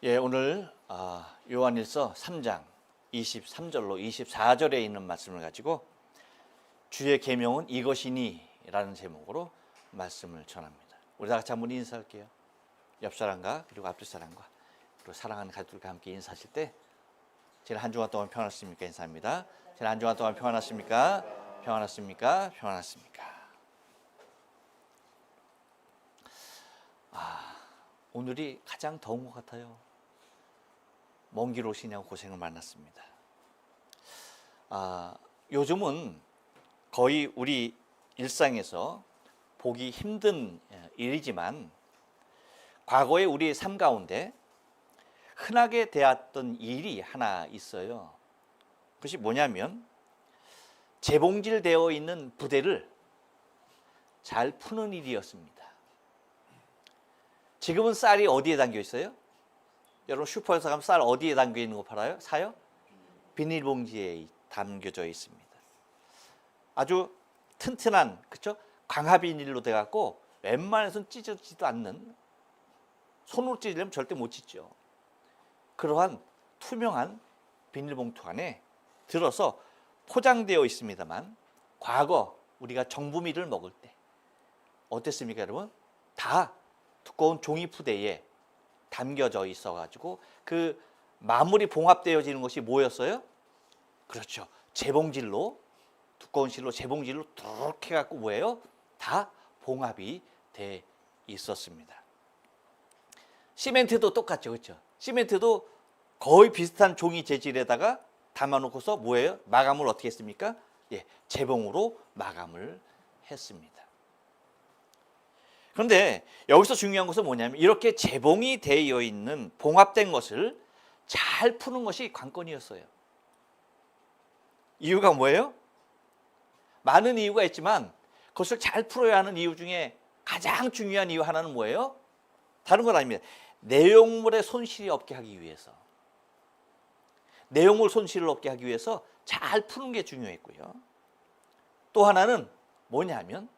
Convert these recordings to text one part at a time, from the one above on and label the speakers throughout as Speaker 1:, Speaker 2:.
Speaker 1: 예, 오늘 요한일서 3장 23절로 24절에 있는 말씀을 가지고 주의 계명은 이것이니 라는 제목으로 말씀을 전합니다. 우리 다 같이 한번 인사할게요. 옆 사람과 그리고 앞뒤 사람과 그리고 사랑하는 가족들과 함께 인사하실 때 지난 한 주간 동안 평안하십니까? 인사합니다. 지난 한 주간 동안 평안하십니까? 평안하십니까? 평안하십니까? 오늘이 가장 더운 것 같아요. 먼 길 오시냐고 고생을 많았습니다. 요즘은 거의 우리 일상에서 보기 힘든 일이지만 과거에 우리의 삶 가운데 흔하게 되었던 일이 하나 있어요. 그것이 뭐냐면 재봉질되어 있는 부대를 잘 푸는 일이었습니다. 지금은 쌀이 어디에 담겨 있어요? 여러분 슈퍼에서 가면 쌀 어디에 담겨 있는 거 팔아요? 사요? 비닐봉지에 담겨져 있습니다. 아주 튼튼한, 그렇죠? 광합비닐로 돼갖고 웬만해서는 찢어지지도 않는, 손으로 찢으려면 절대 못 찢죠. 그러한 투명한 비닐봉투 안에 들어서 포장되어 있습니다만 과거 우리가 정부밀을 먹을 때 어땠습니까, 여러분? 다 두꺼운 종이 푸대에 담겨져 있어가지고 그 마무리 봉합되어지는 것이 뭐였어요? 그렇죠. 재봉질로, 두꺼운 실로 재봉질로 툭 해갖고 뭐예요? 다 봉합이 돼 있었습니다. 시멘트도 똑같죠. 그렇죠? 시멘트도 거의 비슷한 종이 재질에다가 담아놓고서 뭐예요? 마감을 어떻게 했습니까? 예, 재봉으로 마감을 했습니다. 그런데 여기서 중요한 것은 뭐냐면 이렇게 재봉이 되어 있는 봉합된 것을 잘 푸는 것이 관건이었어요. 이유가 뭐예요? 많은 이유가 있지만 그것을 잘 풀어야 하는 이유 중에 가장 중요한 이유 하나는 뭐예요? 다른 건 아닙니다. 내용물에 손실이 없게 하기 위해서. 내용물 손실을 없게 하기 위해서 잘 푸는 게 중요했고요. 또 하나는 뭐냐면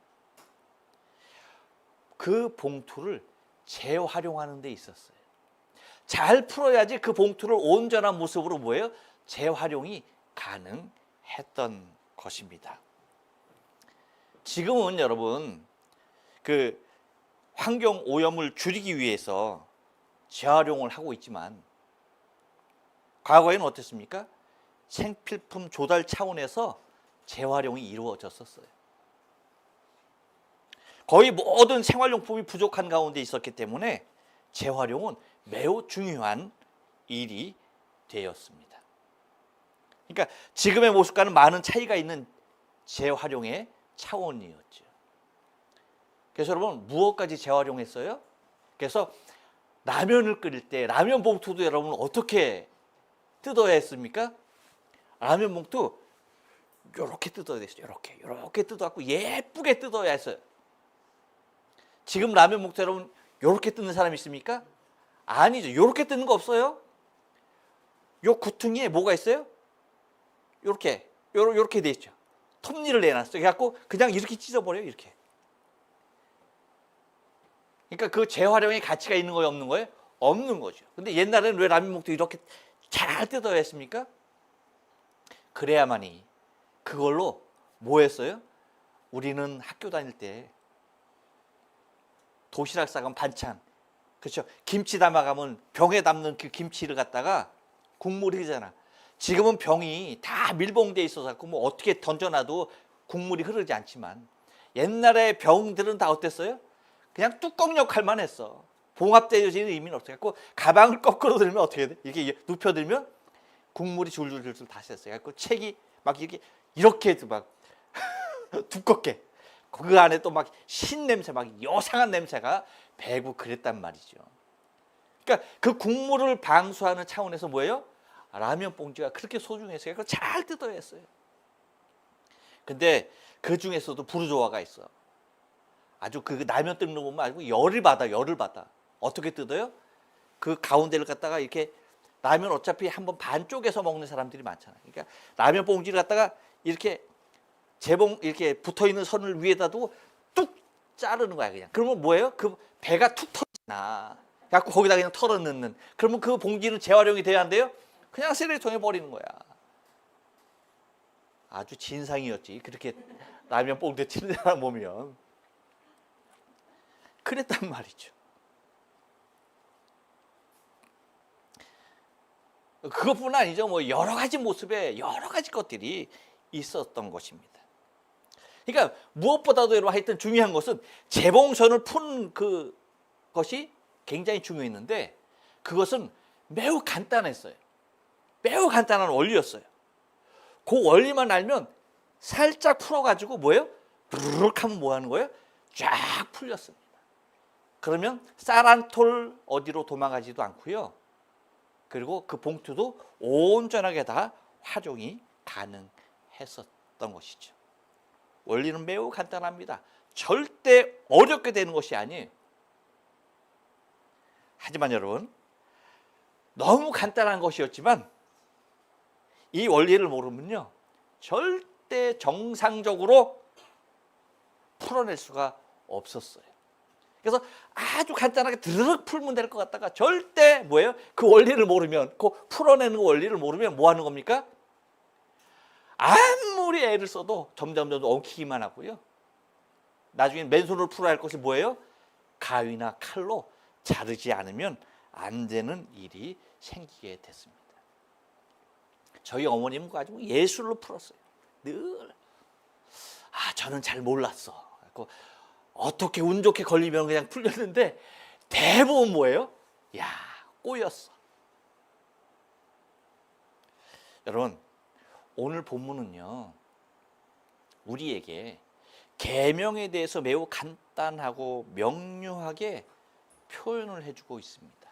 Speaker 1: 그 봉투를 재활용하는 데 있었어요. 잘 풀어야지 그 봉투를 온전한 모습으로 뭐예요? 재활용이 가능했던 것입니다. 지금은 여러분 그 환경 오염을 줄이기 위해서 재활용을 하고 있지만 과거에는 어땠습니까? 생필품 조달 차원에서 재활용이 이루어졌었어요. 거의 모든 생활용품이 부족한 가운데 있었기 때문에 재활용은 매우 중요한 일이 되었습니다. 그러니까 지금의 모습과는 많은 차이가 있는 재활용의 차원이었죠. 그래서 여러분 무엇까지 재활용했어요? 그래서 라면을 끓일 때 라면 봉투도 여러분 어떻게 뜯어야 했습니까? 라면 봉투 이렇게 뜯어야 됐어요. 이렇게 뜯어갖고 예쁘게 뜯어야 했어요. 지금 라면 봉투 여러분 이렇게 뜯는 사람이 있습니까? 아니죠. 이렇게 뜯는 거 없어요. 요 구퉁이에 뭐가 있어요? 이렇게 돼 있죠. 톱니를 내놨어요. 그래갖고 그냥 이렇게 찢어버려요. 이렇게. 그러니까 그 재활용의 가치가 있는 거예요? 없는 거예요? 없는 거죠. 근데 옛날에는 왜 라면 봉투 이렇게 잘 뜯어야 했습니까? 그래야만이 그걸로 뭐 했어요? 우리는 학교 다닐 때 도시락 싸가면 반찬, 그렇죠? 김치 담아가면 병에 담는 그 김치를 갖다가 국물이 흐르잖아. 지금은 병이 다 밀봉돼 있어서 뭐 어떻게 던져놔도 국물이 흐르지 않지만 옛날에 병들은 다 어땠어요? 그냥 뚜껑 역할만 했어. 봉합되어지는 의미는 없어요. 그래서 가방을 거꾸로 들면 어떻게 돼? 이렇게 눕혀 들면 국물이 줄줄줄줄 다 샜어요. 그래서 책이 막 이렇게 막 두껍게. 그 안에 또 막 신냄새, 막 요상한 냄새가 배고 그랬단 말이죠. 그러니까 그 국물을 방수하는 차원에서 뭐예요? 라면 봉지가 그렇게 소중했어요. 그걸 잘 뜯어야 했어요. 근데 그 중에서도 부르조아가 있어. 아주 그 라면 뜯는 거 보면 아주 열을 받아. 어떻게 뜯어요? 그 가운데를 갖다가 이렇게 라면 어차피 한번 반 쪼개서 먹는 사람들이 많잖아요. 그러니까 라면 봉지를 갖다가 이렇게 재봉 이렇게 붙어 있는 선을 위에다 두고 뚝 자르는 거야 그냥. 그러면 뭐예요? 그 배가 툭 터지나. 갖고 거기다 그냥 털어 넣는. 그러면 그 봉지는 재활용이 돼야 한대요? 그냥 쓰레기통에 버리는 거야. 아주 진상이었지. 그렇게 라면 봉투 튀는 사람 보면. 그랬단 말이죠. 그것뿐 아니죠. 뭐 여러 가지 모습에 여러 가지 것들이 있었던 것입니다. 그러니까 무엇보다도 여러분 하여튼 중요한 것은 재봉선을 푼 그것이 굉장히 중요했는데 그것은 매우 간단했어요. 매우 간단한 원리였어요. 그 원리만 알면 살짝 풀어가지고 뭐예요? 부르륵 하면 뭐 하는 거예요? 쫙 풀렸습니다. 그러면 쌀 한 톨 어디로 도망가지도 않고요. 그리고 그 봉투도 온전하게 다 활용이 가능했었던 것이죠. 원리는 매우 간단합니다. 절대 어렵게 되는 것이 아니에요. 하지만 여러분, 너무 간단한 것이었지만 이 원리를 모르면요, 절대 정상적으로 풀어낼 수가 없었어요. 그래서 아주 간단하게 드르륵 풀면 될 것 같다가 절대 뭐예요? 그 원리를 모르면, 그 풀어내는 원리를 모르면 뭐 하는 겁니까? 아무리 애를 써도 점점 엉키기만 하고요. 나중에 맨손으로 풀어야 할 것이 뭐예요? 가위나 칼로 자르지 않으면 안 되는 일이 생기게 됐습니다. 저희 어머님은 가지고 예술로 풀었어요. 늘. 저는 잘 몰랐어. 어떻게 운 좋게 걸리면 그냥 풀렸는데 대부분 뭐예요? 꼬였어. 여러분, 오늘 본문은요, 우리에게 계명에 대해서 매우 간단하고 명료하게 표현을 해주고 있습니다.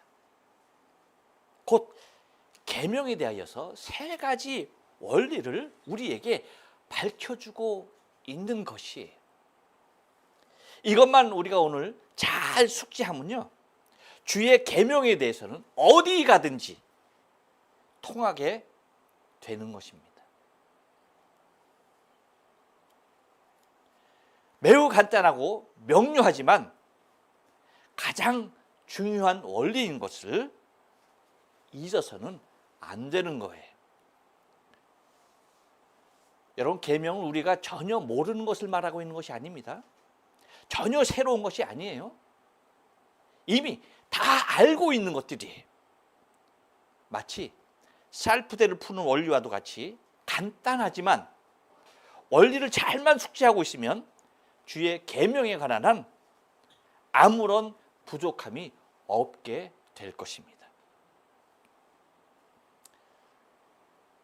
Speaker 1: 곧 계명에 대하여서 세 가지 원리를 우리에게 밝혀주고 있는 것이에요. 이것만 우리가 오늘 잘 숙지하면요, 주의 계명에 대해서는 어디 가든지 통하게 되는 것입니다. 매우 간단하고 명료하지만 가장 중요한 원리인 것을 잊어서는 안 되는 거예요. 여러분, 계명은 우리가 전혀 모르는 것을 말하고 있는 것이 아닙니다. 전혀 새로운 것이 아니에요. 이미 다 알고 있는 것들이에요. 마치 쌀푸대를 푸는 원리와도 같이 간단하지만 원리를 잘만 숙지하고 있으면 주의 계명에 관한 한 아무런 부족함이 없게 될 것입니다.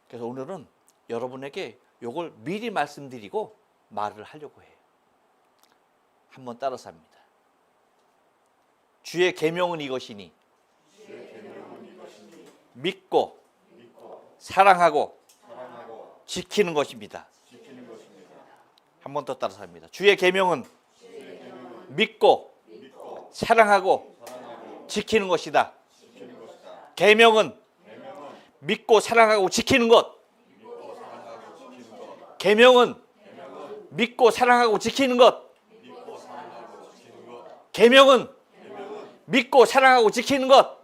Speaker 1: 그래서 오늘은 여러분에게 이걸 미리 말씀드리고 말을 하려고 해요. 한번 따라서 합니다. 주의 계명은 이것이니 믿고 사랑하고 지키는 것입니다. 한 번 더 따라서 합니다. 주의 계명은 믿고 사랑하고 지키는 것이다. 계명은 믿고 사랑하고 지키는 것. 계명은 믿고 사랑하고 지키는 것. 계명은 믿고 사랑하고 지키는 것.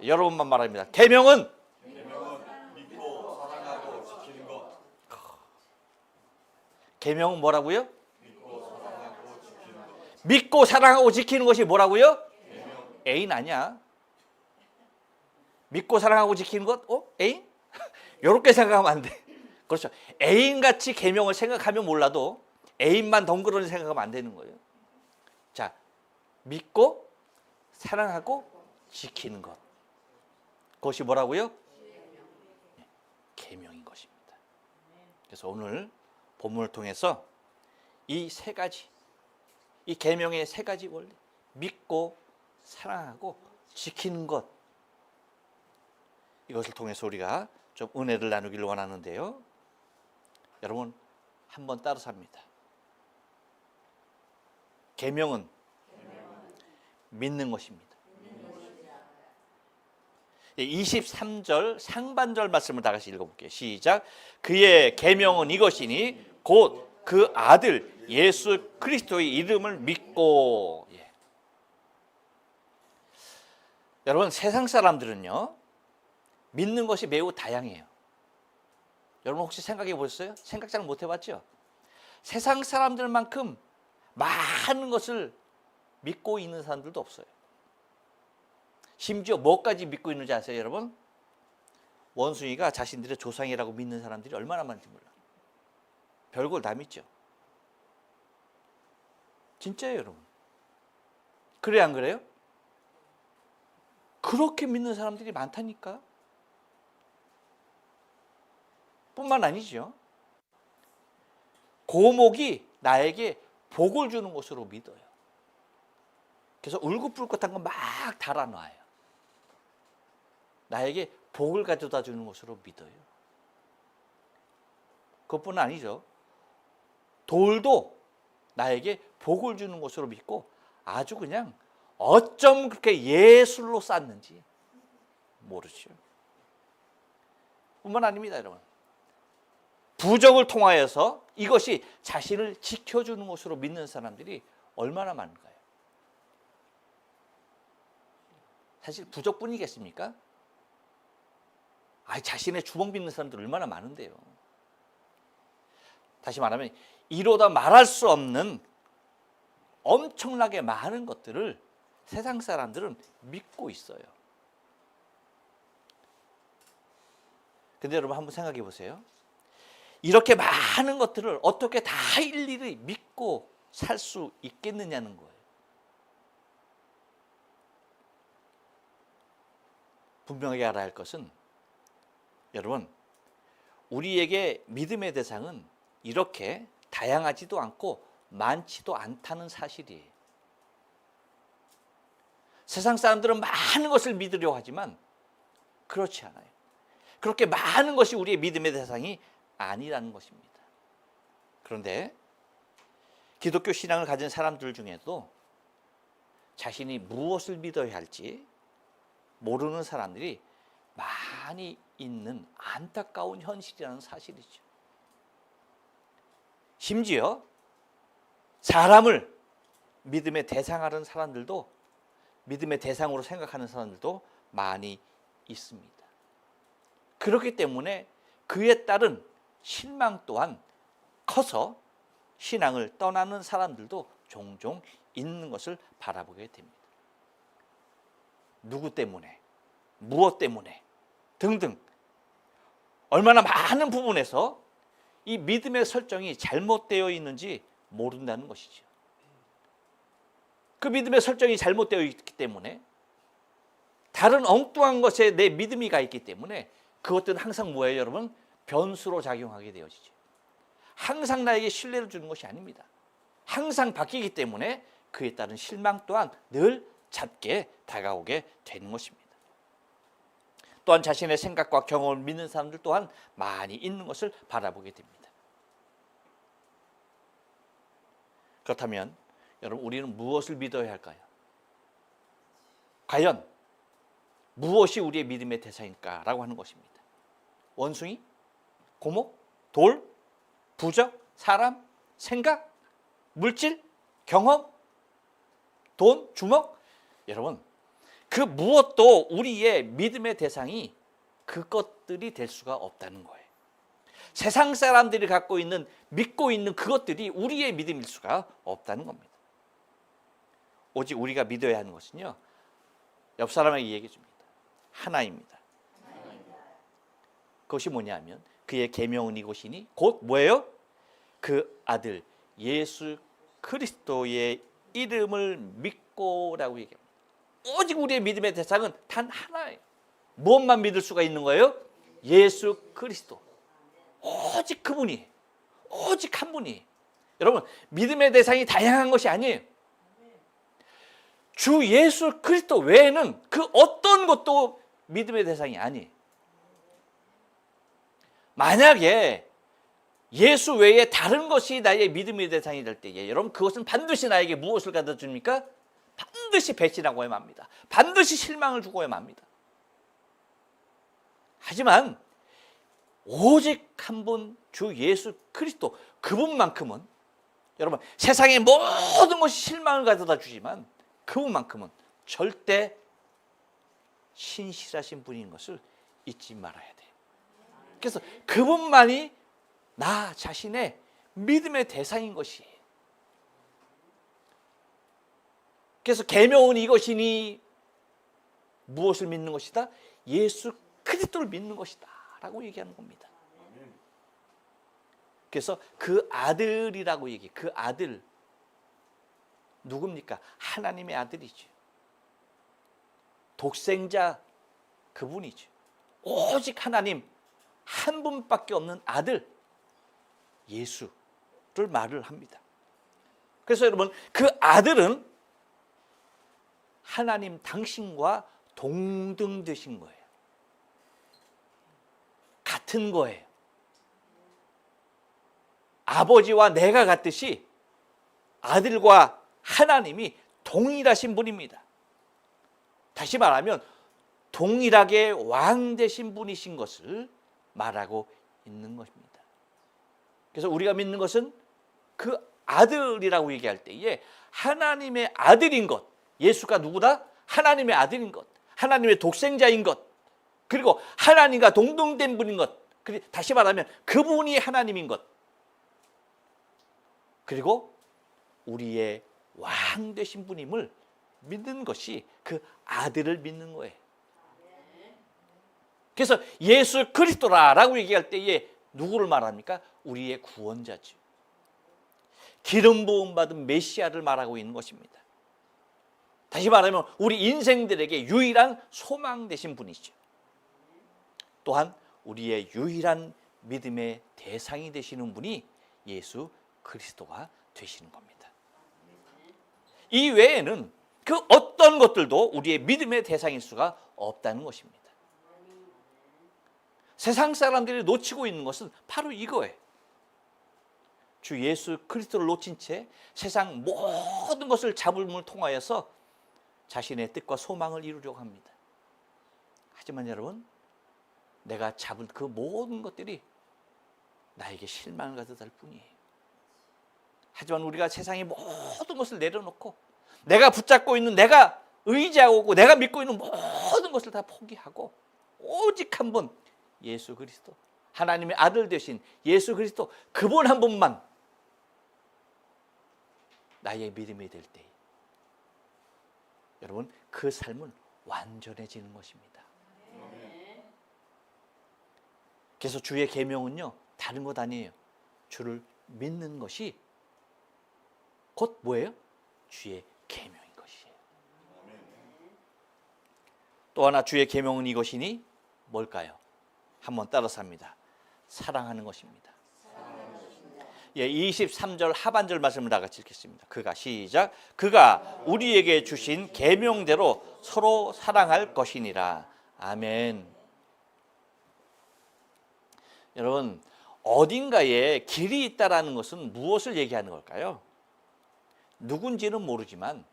Speaker 1: 여러분만 말합니다. 계명은 믿고 사랑하고 지키는 것. 계명은 뭐라고요? 믿고 사랑하고 지키는 것이 뭐라고요? 애인 아니야. 믿고 사랑하고 지키는 것? 애인? 이렇게 생각하면 안 돼. 그렇죠. 애인같이 계명을 생각하면 몰라도 애인만 덩그러니 생각하면 안 되는 거예요. 자, 믿고 사랑하고 지키는 것. 그것이 뭐라고요? 계명인 것입니다. 그래서 오늘 본문을 통해서 이 세 가지, 이 계명의 세 가지 원리, 믿고 사랑하고 지키는 것, 이것을 통해서 우리가 좀 은혜를 나누기를 원하는데요. 여러분, 한번 따라서 합니다. 계명은 믿는 것입니다. 23절 상반절 말씀을 다 같이 읽어볼게요. 시작. 그의 계명은 이것이니 곧 그 아들 예수 그리스도의 이름을 믿고. 여러분, 세상 사람들은요, 믿는 것이 매우 다양해요. 여러분 혹시 생각해 보셨어요? 생각 잘 못 해봤죠? 세상 사람들만큼 많은 것을 믿고 있는 사람들도 없어요. 심지어 뭐까지 믿고 있는지 아세요, 여러분? 원숭이가 자신들의 조상이라고 믿는 사람들이 얼마나 많은지 몰라요. 별걸 다 믿죠. 진짜예요, 여러분. 그래 안 그래요? 그렇게 믿는 사람들이 많다니까. 뿐만 아니죠. 고목이 나에게 복을 주는 것으로 믿어요. 그래서 울긋불긋한 거 막 달아놔요. 나에게 복을 가져다 주는 것으로 믿어요. 그것뿐 아니죠. 돌도 나에게 복을 주는 것으로 믿고 아주 그냥 어쩜 그렇게 예술로 쌓는지 모르죠. 뿐만 아닙니다, 여러분. 부적을 통하여서 이것이 자신을 지켜주는 것으로 믿는 사람들이 얼마나 많은가요? 사실 부적뿐이겠습니까? 자신의 주먹 믿는 사람들 얼마나 많은데요. 다시 말하면 이로다 말할 수 없는 엄청나게 많은 것들을 세상 사람들은 믿고 있어요. 근데 여러분 한번 생각해 보세요. 이렇게 많은 것들을 어떻게 다 일일이 믿고 살 수 있겠느냐는 거예요. 분명하게 알아야 할 것은, 여러분, 우리에게 믿음의 대상은 이렇게 다양하지도 않고 많지도 않다는 사실이에요. 세상 사람들은 많은 것을 믿으려고 하지만 그렇지 않아요. 그렇게 많은 것이 우리의 믿음의 대상이 아니라는 것입니다. 그런데 기독교 신앙을 가진 사람들 중에도 자신이 무엇을 믿어야 할지 모르는 사람들이 많이 있는 안타까운 현실이라는 사실이죠. 심지어 사람을 믿음의 대상하는 사람들도, 믿음의 대상으로 생각하는 사람들도 많이 있습니다. 그렇기 때문에 그에 따른 실망 또한 커서 신앙을 떠나는 사람들도 종종 있는 것을 바라보게 됩니다. 누구 때문에, 무엇 때문에 등등 얼마나 많은 부분에서 이 믿음의 설정이 잘못되어 있는지 모른다는 것이죠. 그 믿음의 설정이 잘못되어 있기 때문에 다른 엉뚱한 것에 내 믿음이 가 있기 때문에 그것들은 항상 뭐예요, 여러분? 변수로 작용하게 되어지죠. 항상 나에게 신뢰를 주는 것이 아닙니다. 항상 바뀌기 때문에 그에 따른 실망 또한 늘 잦게 다가오게 되는 것입니다. 또한 자신의 생각과 경험을 믿는 사람들 또한 많이 있는 것을 바라보게 됩니다. 그렇다면 여러분, 우리는 무엇을 믿어야 할까요? 과연 무엇이 우리의 믿음의 대상일까라고 하는 것입니다. 원숭이? 고목? 돌? 부적? 사람? 생각? 물질? 경험? 돈? 주먹? 여러분, 그 무엇도 우리의 믿음의 대상이 그것들이 될 수가 없다는 거예요. 세상 사람들이 갖고 있는, 믿고 있는 그것들이 우리의 믿음일 수가 없다는 겁니다. 오직 우리가 믿어야 하는 것은요, 옆 사람에게 얘기해 줍니다. 하나입니다. 그것이 뭐냐면 그의 계명은 이것이니 곧 뭐예요? 그 아들 예수 그리스도의 이름을 믿고라고 얘기합니다. 오직 우리의 믿음의 대상은 단 하나예요. 무엇만 믿을 수가 있는 거예요? 예수 그리스도. 오직 그분이, 오직 한 분이. 여러분, 믿음의 대상이 다양한 것이 아니에요. 주 예수 그리스도 외에는 그 어떤 것도 믿음의 대상이 아니에요. 만약에 예수 외에 다른 것이 나의 믿음의 대상이 될 때에 여러분, 그것은 반드시 나에게 무엇을 갖다 줍니까? 반드시 배신하고야 맙니다. 반드시 실망을 주고야 맙니다. 하지만 오직 한 분 주 예수 그리스도, 그분만큼은, 여러분, 세상의 모든 것이 실망을 가져다 주지만 그분만큼은 절대 신실하신 분인 것을 잊지 말아야 돼. 그래서 그분만이 나 자신의 믿음의 대상인 것이에요. 그래서 계명은 이것이니 무엇을 믿는 것이다? 예수 그리스도를 믿는 것이다 라고 얘기하는 겁니다. 그래서 그 아들이라고 얘기해. 그 아들 누굽니까? 하나님의 아들이죠. 독생자 그분이죠. 오직 하나님 한 분밖에 없는 아들 예수를 말을 합니다. 그래서 여러분 그 아들은 하나님 당신과 동등 되신 거예요. 같은 거예요. 아버지와 내가 같듯이 아들과 하나님이 동일하신 분입니다. 다시 말하면 동일하게 왕 되신 분이신 것을 말하고 있는 것입니다. 그래서 우리가 믿는 것은 그 아들이라고 얘기할 때에 하나님의 아들인 것, 예수가 누구다? 하나님의 아들인 것, 하나님의 독생자인 것, 그리고 하나님과 동등된 분인 것, 다시 말하면 그분이 하나님인 것, 그리고 우리의 왕 되신 분임을 믿는 것이 그 아들을 믿는 거예요. 그래서 예수 그리스도라라고 얘기할 때에 누구를 말합니까? 우리의 구원자죠. 기름 부음 받은 메시아를 말하고 있는 것입니다. 다시 말하면 우리 인생들에게 유일한 소망 되신 분이죠. 또한 우리의 유일한 믿음의 대상이 되시는 분이 예수 그리스도가 되시는 겁니다. 이 외에는 그 어떤 것들도 우리의 믿음의 대상일 수가 없다는 것입니다. 세상 사람들이 놓치고 있는 것은 바로 이거예요. 주 예수 그리스도를 놓친 채 세상 모든 것을 잡음을 통하여서 자신의 뜻과 소망을 이루려고 합니다. 하지만 여러분, 내가 잡은 그 모든 것들이 나에게 실망을 가져다 줄 뿐이에요. 하지만 우리가 세상의 모든 것을 내려놓고 내가 붙잡고 있는, 내가 의지하고 있고 내가 믿고 있는 모든 것을 다 포기하고 오직 한 분, 예수 그리스도, 하나님의 아들 되신 예수 그리스도, 그분 한 분만 나의 믿음이 될 때 여러분 그 삶은 완전해지는 것입니다. 그래서 주의 계명은요 다른 것 아니에요. 주를 믿는 것이 곧 뭐예요? 주의 계명인 것이에요. 또 하나 주의 계명은 이것이니 뭘까요? 한번 따라서 합니다. 사랑하는 것입니다. 예, 23절 하반절 말씀을 다 같이 읽겠습니다. 그가 시작. 그가 우리에게 주신 계명대로 서로 사랑할 것이니라. 아멘. 여러분, 어딘가에 길이 있다라는 것은 무엇을 얘기하는 걸까요? 누군지는 모르지만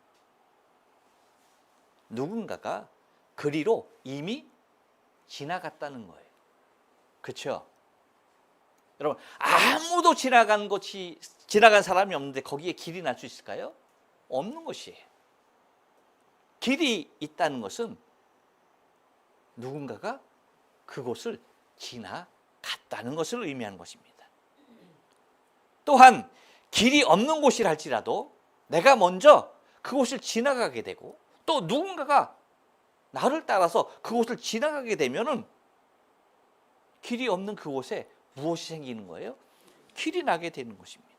Speaker 1: 누군가가 그리로 이미 지나갔다는 거예요. 그렇죠? 여러분, 아무도 지나간 사람이 없는데 거기에 길이 날 수 있을까요? 없는 것이에요. 길이 있다는 것은 누군가가 그곳을 지나갔다는 것을 의미하는 것입니다. 또한 길이 없는 곳이라 할지라도 내가 먼저 그곳을 지나가게 되고 또 누군가가 나를 따라서 그곳을 지나가게 되면은 길이 없는 그곳에 무엇이 생기는 거예요? 길이 나게 되는 것입니다.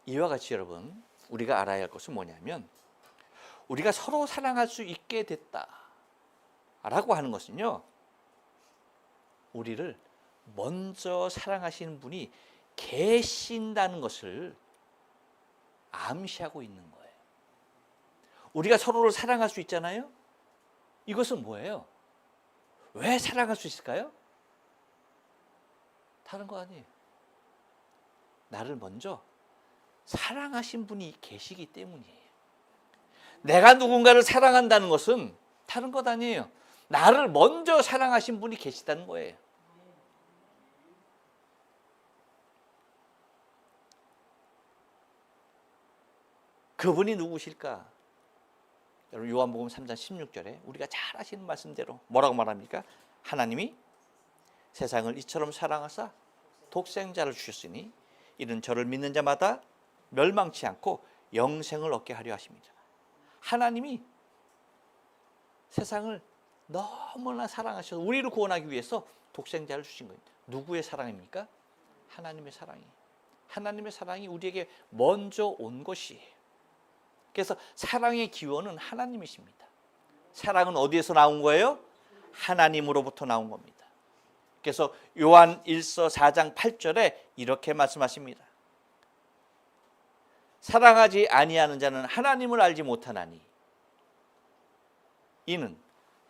Speaker 1: 이와 같이 여러분, 우리가 알아야 할 것은 뭐냐면 우리가 서로 사랑할 수 있게 됐다라고 하는 것은요, 우리를 먼저 사랑하시는 분이 계신다는 것을 암시하고 있는 거예요. 우리가 서로를 사랑할 수 있잖아요. 이것은 뭐예요? 왜 사랑할 수 있을까요? 다른 거 아니에요. 나를 먼저 사랑하신 분이 계시기 때문이에요. 내가 누군가를 사랑한다는 것은 다른 것 아니에요. 나를 먼저 사랑하신 분이 계시다는 거예요. 그분이 누구실까? 여러분 요한복음 3장 16절에 우리가 잘 아시는 말씀대로 뭐라고 말합니까? 하나님이 세상을 이처럼 사랑하사 독생자를 주셨으니 이는 저를 믿는 자마다 멸망치 않고 영생을 얻게 하려 하십니다. 하나님이 세상을 너무나 사랑하셔서 우리를 구원하기 위해서 독생자를 주신 거예요. 누구의 사랑입니까? 하나님의 사랑이에요. 하나님의 사랑이 우리에게 먼저 온 것이에요. 그래서 사랑의 기원은 하나님이십니다. 사랑은 어디에서 나온 거예요? 하나님으로부터 나온 겁니다. 그래서 요한 1서 4장 8절에 이렇게 말씀하십니다. 사랑하지 아니하는 자는 하나님을 알지 못하나니 이는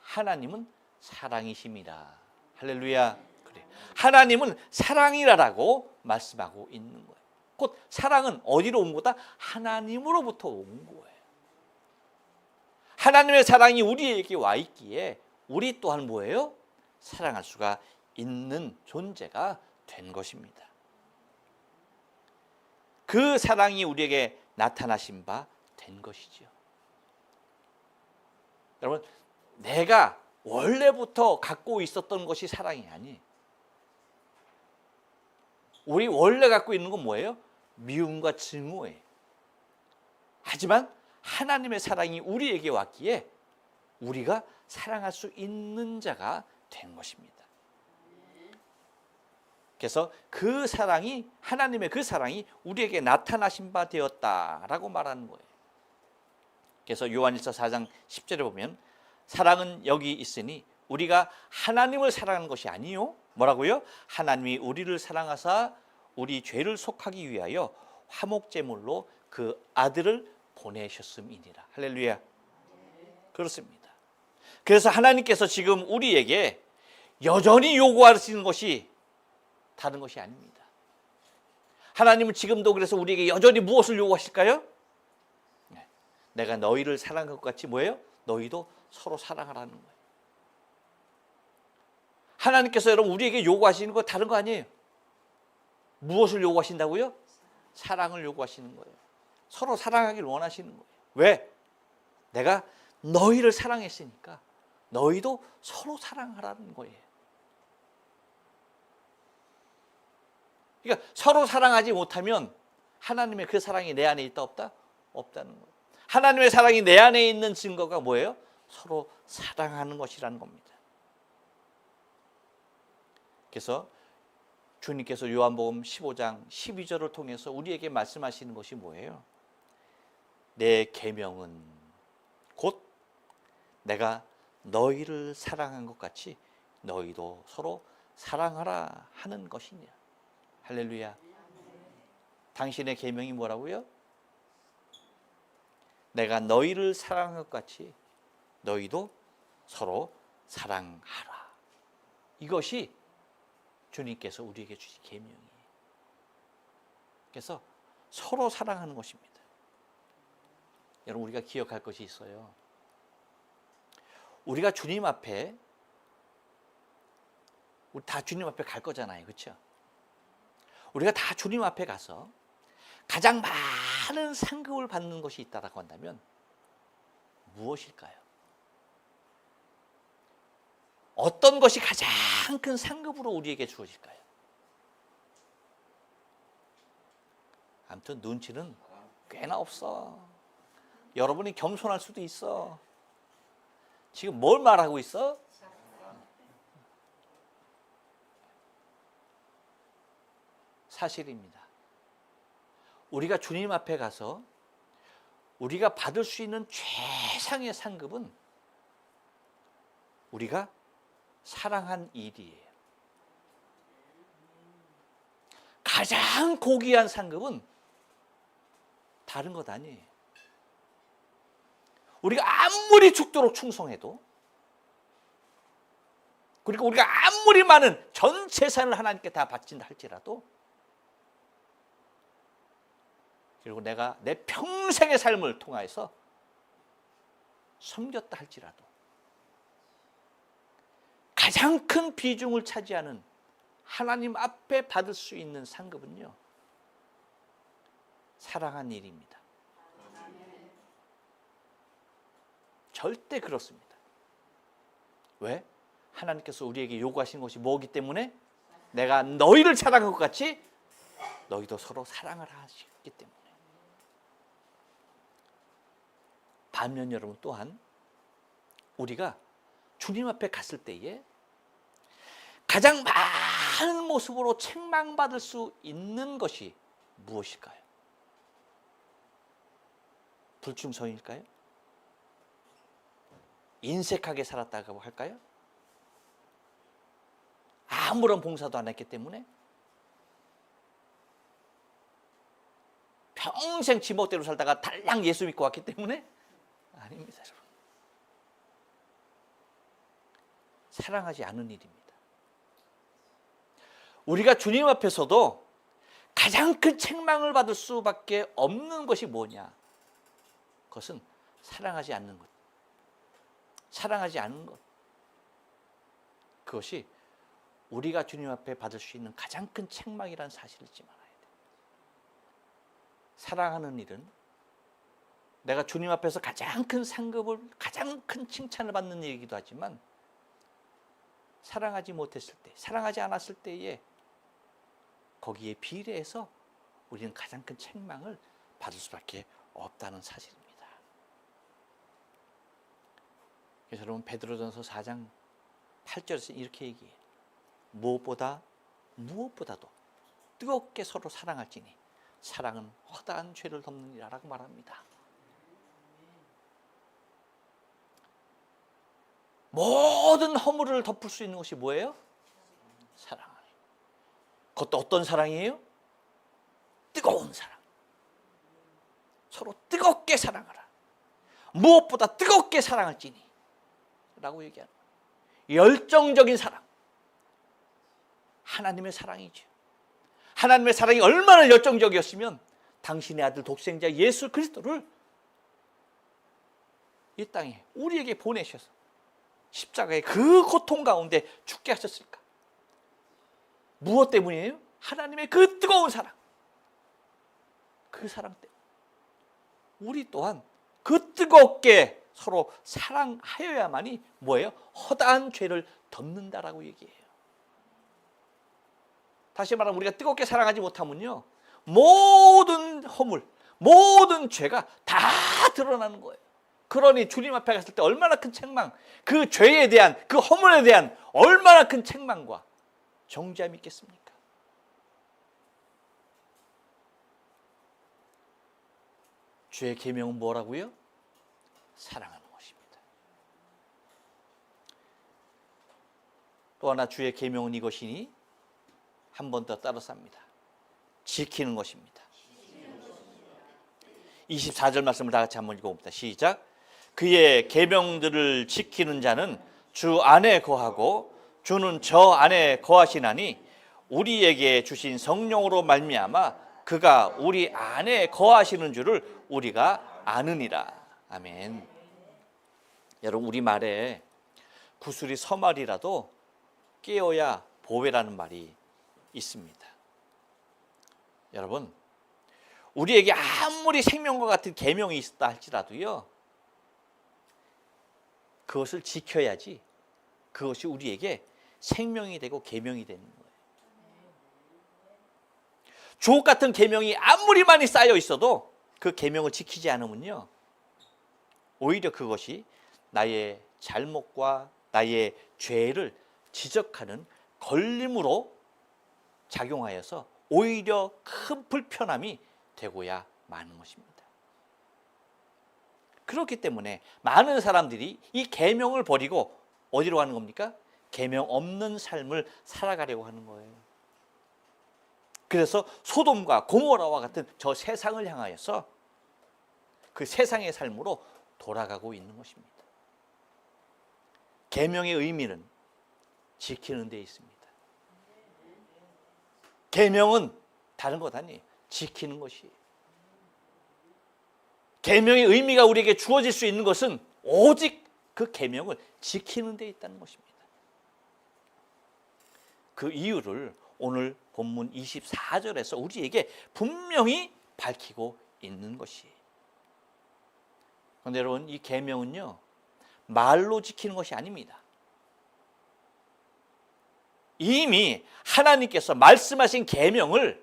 Speaker 1: 하나님은 사랑이십니다. 할렐루야. 그래. 하나님은 사랑이라고 말씀하고 있는 거예요. 곧 사랑은 어디로 온 거다? 하나님으로부터 온 거예요. 하나님의 사랑이 우리에게 와 있기에 우리 또한 뭐예요? 사랑할 수가 있는 존재가 된 것입니다. 그 사랑이 우리에게 나타나신 바 된 것이죠. 여러분, 내가 원래부터 갖고 있었던 것이 사랑이 아니에요. 우리 원래 갖고 있는 건 뭐예요? 미움과 증오예요. 하지만 하나님의 사랑이 우리에게 왔기에 우리가 사랑할 수 있는 자가 된 것입니다. 그래서 그 사랑이, 하나님의 그 사랑이 우리에게 나타나신 바 되었다라고 말하는 거예요. 그래서 요한일서 4장 10절에 보면 사랑은 여기 있으니 우리가 하나님을 사랑하는 것이 아니요. 뭐라고요? 하나님이 우리를 사랑하사 우리 죄를 속하기 위하여 화목제물로 그 아들을 보내셨음이니라. 할렐루야. 그렇습니다. 그래서 하나님께서 지금 우리에게 여전히 요구하시는 것이 다른 것이 아닙니다. 하나님은 지금도 그래서 우리에게 여전히 무엇을 요구하실까요? 내가 너희를 사랑한 것 같이 뭐예요? 너희도 서로 사랑하라는 거예요. 하나님께서 여러분 우리에게 요구하시는 거 다른 거 아니에요. 무엇을 요구하신다고요? 사랑을 요구하시는 거예요. 서로 사랑하기를 원하시는 거예요. 왜? 내가 너희를 사랑했으니까 너희도 서로 사랑하라는 거예요. 그러니까 서로 사랑하지 못하면 하나님의 그 사랑이 내 안에 있다 없다? 없다는 거예요. 하나님의 사랑이 내 안에 있는 증거가 뭐예요? 서로 사랑하는 것이라는 겁니다. 그래서 주님께서 요한복음 15장 12절을 통해서 우리에게 말씀하시는 것이 뭐예요? 내 계명은 곧 내가 너희를 사랑한 것 같이 너희도 서로 사랑하라 하는 것이냐. 할렐루야. 당신의 계명이 뭐라고요? 내가 너희를 사랑한 것 같이 너희도 서로 사랑하라. 이것이 주님께서 우리에게 주신 계명이에요. 그래서 서로 사랑하는 것입니다. 여러분 우리가 기억할 것이 있어요. 우리가 주님 앞에 우리 다 주님 앞에 갈 거잖아요. 그렇죠? 우리가 다 주님 앞에 가서 가장 많은 상급을 받는 것이 있다라고 한다면 무엇일까요? 어떤 것이 가장 큰 상급으로 우리에게 주어질까요? 아무튼 눈치는 꽤나 없어. 여러분이 겸손할 수도 있어. 지금 뭘 말하고 있어? 사실입니다. 우리가 주님 앞에 가서 우리가 받을 수 있는 최상의 상급은 우리가 사랑한 일이에요. 가장 고귀한 상급은 다른 것 아니에요. 우리가 아무리 죽도록 충성해도, 그리고 우리가 아무리 많은 전 재산을 하나님께 다 바친다 할지라도, 그리고 내가 내 평생의 삶을 통하여서 섬겼다 할지라도 가장 큰 비중을 차지하는 하나님 앞에 받을 수 있는 상급은요, 사랑한 일입니다. 절대 그렇습니다. 왜? 하나님께서 우리에게 요구하신 것이 뭐기 때문에? 내가 너희를 사랑한 것 같이 너희도 서로 사랑을 하시기 때문에. 반면 여러분 또한 우리가 주님 앞에 갔을 때에 가장 많은 모습으로 책망받을 수 있는 것이 무엇일까요? 불충성일까요? 인색하게 살았다고 할까요? 아무런 봉사도 안 했기 때문에? 평생 지멋대로 살다가 달랑 예수 믿고 왔기 때문에? 아닙니다, 여러분. 사랑하지 않은 일입니다. 우리가 주님 앞에서도 가장 큰 책망을 받을 수밖에 없는 것이 뭐냐? 그것은 사랑하지 않는 것. 사랑하지 않는 것. 그것이 우리가 주님 앞에 받을 수 있는 가장 큰 책망이라는 사실을 잊지 말아야 돼요. 사랑하는 일은 내가 주님 앞에서 가장 큰 상급을, 가장 큰 칭찬을 받는 일이기도 하지만 사랑하지 못했을 때, 사랑하지 않았을 때에 거기에 비례해서 우리는 가장 큰 책망을 받을 수밖에 없다는 사실입니다. 그래서 여러분 베드로전서 4장 8절에서 이렇게 얘기해요. 무엇보다도 뜨겁게 서로 사랑할지니 사랑은 허다한 죄를 덮느니라라고 말합니다. 모든 허물을 덮을 수 있는 것이 뭐예요? 사랑. 그것도 어떤 사랑이에요? 뜨거운 사랑. 서로 뜨겁게 사랑하라. 무엇보다 뜨겁게 사랑할지니 라고 얘기하는 거예요. 열정적인 사랑. 하나님의 사랑이죠. 하나님의 사랑이 얼마나 열정적이었으면 당신의 아들 독생자 예수 그리스도를 이 땅에 우리에게 보내셔서 십자가의 그 고통 가운데 죽게 하셨을까? 무엇 때문이에요? 하나님의 그 뜨거운 사랑. 그 사랑 때문에 우리 또한 그 뜨겁게 서로 사랑하여야만이 뭐예요? 허다한 죄를 덮는다라고 얘기해요. 다시 말하면 우리가 뜨겁게 사랑하지 못하면요, 모든 허물, 모든 죄가 다 드러나는 거예요. 그러니 주님 앞에 갔을 때 얼마나 큰 책망, 그 죄에 대한, 그 허물에 대한 얼마나 큰 책망과 정죄함이 있겠습니까? 주의 계명은 뭐라고요? 사랑하는 것입니다. 또 하나 주의 계명은 이것이니 한 번 더 따로 쌉니다. 지키는 것입니다. 24절 말씀을 다 같이 한번 읽어봅니다. 시작. 그의 계명들을 지키는 자는 주 안에 거하고 주는 저 안에 거하시나니 우리에게 주신 성령으로 말미암아 그가 우리 안에 거하시는 줄을 우리가 아느니라. 아멘. 여러분 우리말에 구슬이 서말이라도 깨어야 보배라는 말이 있습니다. 여러분 우리에게 아무리 생명과 같은 계명이 있다 할지라도요, 그것을 지켜야지 그것이 우리에게 생명이 되고 계명이 되는 거예요. 주옥 같은 계명이 아무리 많이 쌓여 있어도 그 계명을 지키지 않으면요, 오히려 그것이 나의 잘못과 나의 죄를 지적하는 걸림으로 작용하여서 오히려 큰 불편함이 되고야 마는 것입니다. 그렇기 때문에 많은 사람들이 이 계명을 버리고 어디로 가는 겁니까? 계명 없는 삶을 살아가려고 하는 거예요. 그래서 소돔과 고모라와 같은 저 세상을 향하여서 그 세상의 삶으로 돌아가고 있는 것입니다. 계명의 의미는 지키는 데 있습니다. 계명은 다른 것 아니에요. 지키는 것이에요. 계명의 의미가 우리에게 주어질 수 있는 것은 오직 그 계명을 지키는 데 있다는 것입니다. 그 이유를 오늘 본문 24절에서 우리에게 분명히 밝히고 있는 것이에요. 그런데 여러분 이 계명은요, 말로 지키는 것이 아닙니다. 이미 하나님께서 말씀하신 계명을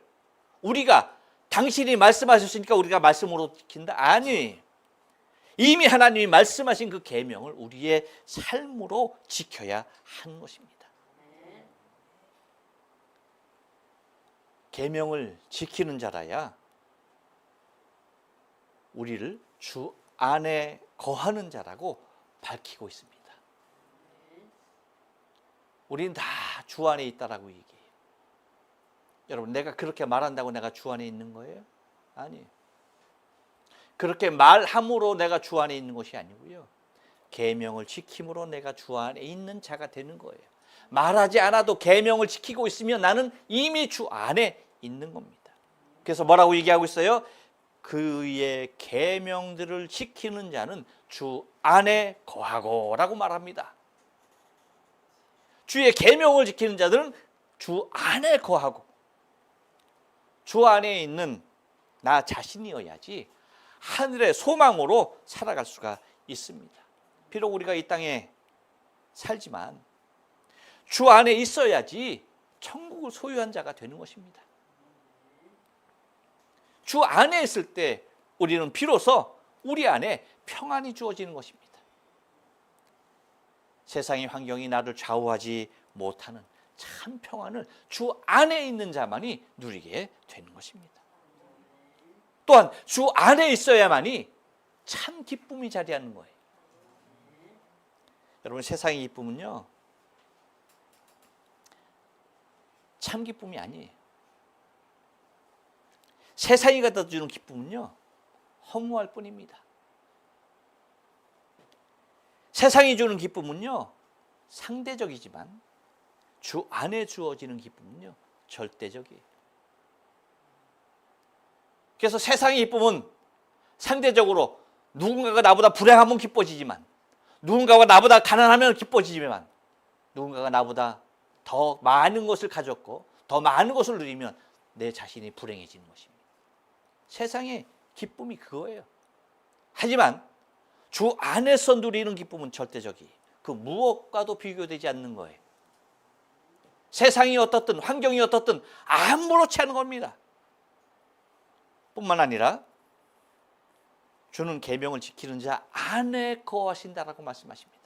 Speaker 1: 우리가 당신이 말씀하셨으니까 우리가 말씀으로 지킨다? 아니, 이미 하나님이 말씀하신 그 계명을 우리의 삶으로 지켜야 하는 것입니다. 계명을 지키는 자라야 우리를 주 안에 거하는 자라고 밝히고 있습니다. 우리는 다 주 안에 있다라고 얘기해요. 여러분, 내가 그렇게 말한다고 내가 주 안에 있는 거예요? 아니에요. 그렇게 말함으로 내가 주 안에 있는 것이 아니고요, 계명을 지킴으로 내가 주 안에 있는 자가 되는 거예요. 말하지 않아도 계명을 지키고 있으면 나는 이미 주 안에 있는 겁니다. 그래서 뭐라고 얘기하고 있어요? 그의 계명들을 지키는 자는 주 안에 거하고 라고 말합니다. 주의 계명을 지키는 자들은 주 안에 거하고, 주 안에 있는 나 자신이어야지 하늘의 소망으로 살아갈 수가 있습니다. 비록 우리가 이 땅에 살지만 주 안에 있어야지 천국을 소유한 자가 되는 것입니다. 주 안에 있을 때 우리는 비로소 우리 안에 평안이 주어지는 것입니다. 세상의 환경이 나를 좌우하지 못하는 참 평안을 주 안에 있는 자만이 누리게 되는 것입니다. 또한 주 안에 있어야만이 참 기쁨이 자리하는 거예요. 여러분, 세상의 기쁨은요, 참 기쁨이 아니에요. 세상이 갖다 주는 기쁨은요, 허무할 뿐입니다. 세상이 주는 기쁨은요, 상대적이지만 주 안에 주어지는 기쁨은요, 절대적이에요. 그래서 세상의 기쁨은 상대적으로 누군가가 나보다 불행하면 기뻐지지만, 누군가가 나보다 가난하면 기뻐지지만, 누군가가 나보다 더 많은 것을 가졌고 더 많은 것을 누리면 내 자신이 불행해지는 것입니다. 세상의 기쁨이 그거예요. 하지만 주 안에서 누리는 기쁨은 절대적이에요. 그 무엇과도 비교되지 않는 거예요. 세상이 어떻든 환경이 어떻든 아무렇지 않은 겁니다. 뿐만 아니라 주는 계명을 지키는 자 안에 거하신다라고 말씀하십니다.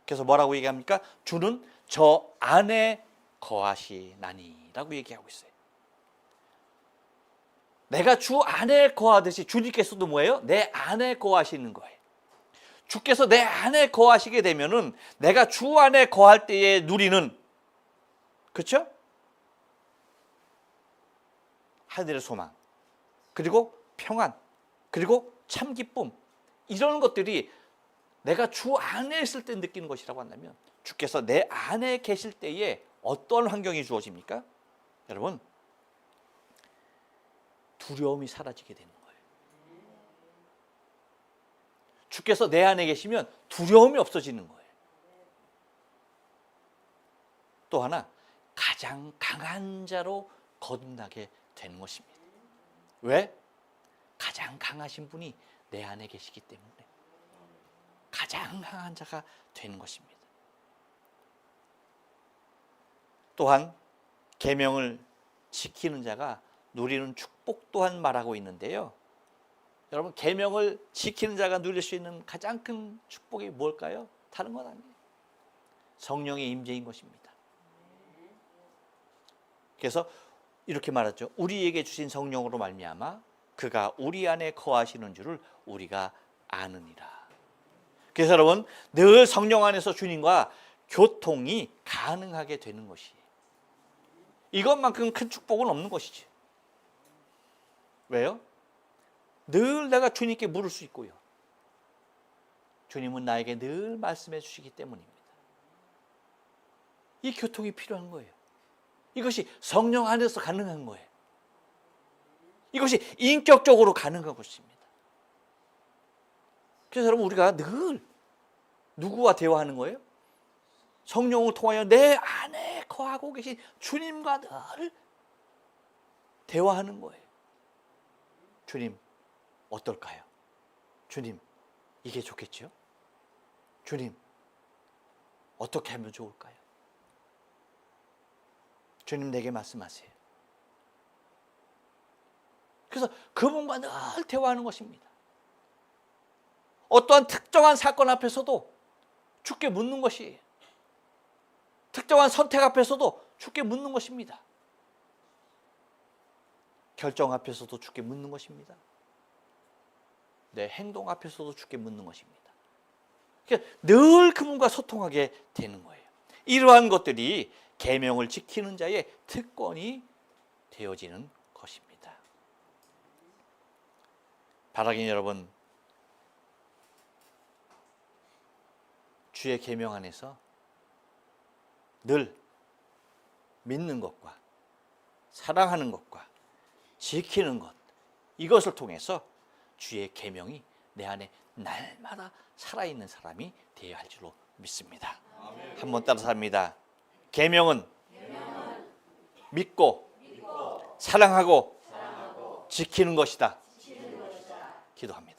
Speaker 1: 그래서 뭐라고 얘기합니까? 주는 저 안에 거하시나니라고 얘기하고 있어요. 내가 주 안에 거하듯이 주님께서도 뭐예요? 내 안에 거하시는 거예요. 주께서 내 안에 거하시게 되면은 내가 주 안에 거할 때에 누리는, 그렇죠? 하늘의 소망, 그리고 평안, 그리고 참 기쁨, 이런 것들이 내가 주 안에 있을 때 느끼는 것이라고 한다면, 주께서 내 안에 계실 때에 어떤 환경이 주어집니까? 여러분, 두려움이 사라지게 되는 거예요. 주께서 내 안에 계시면 두려움이 없어지는 거예요. 또 하나, 가장 강한 자로 거듭나게 되는 것입니다. 왜? 가장 강하신 분이 내 안에 계시기 때문에 가장 강한 자가 되는 것입니다. 또한 계명을 지키는 자가 누리는 축복 또한 말하고 있는데요. 여러분, 계명을 지키는 자가 누릴 수 있는 가장 큰 축복이 뭘까요? 다른 건 아니에요. 성령의 임재인 것입니다. 그래서 이렇게 말하죠. 우리에게 주신 성령으로 말미암아 그가 우리 안에 거하시는 줄을 우리가 아느니라. 그래서 여러분, 늘 성령 안에서 주님과 교통이 가능하게 되는 것이에요. 이것만큼 큰 축복은 없는 것이지. 왜요? 늘 내가 주님께 물을 수 있고요, 주님은 나에게 늘 말씀해 주시기 때문입니다. 이 교통이 필요한 거예요. 이것이 성령 안에서 가능한 거예요. 이것이 인격적으로 가능한 것입니다. 그래서 여러분, 우리가 늘 누구와 대화하는 거예요? 성령을 통하여 내 안에 거하고 계신 주님과 늘 대화하는 거예요. 주님, 어떨까요? 주님, 이게 좋겠죠? 주님, 어떻게 하면 좋을까요? 주님 내게 말씀하세요. 그래서 그분과 늘 대화하는 것입니다. 어떠한 특정한 사건 앞에서도 주께 묻는 것이에요. 특정한 선택 앞에서도 주께 묻는 것입니다. 결정 앞에서도 주께 묻는 것입니다. 내 행동 앞에서도 주께 묻는 것입니다. 그러니까 늘 그분과 소통하게 되는 거예요. 이러한 것들이 계명을 지키는 자의 특권이 되어지는 것입니다. 바라긴 여러분, 주의 계명 안에서 늘 믿는 것과 사랑하는 것과 지키는 것, 이것을 통해서 주의 계명이 내 안에 날마다 살아있는 사람이 되어야 할 줄로 믿습니다. 한번 따라서 합니다. 계명은 믿고 사랑하고 지키는 것이다. 기도합니다.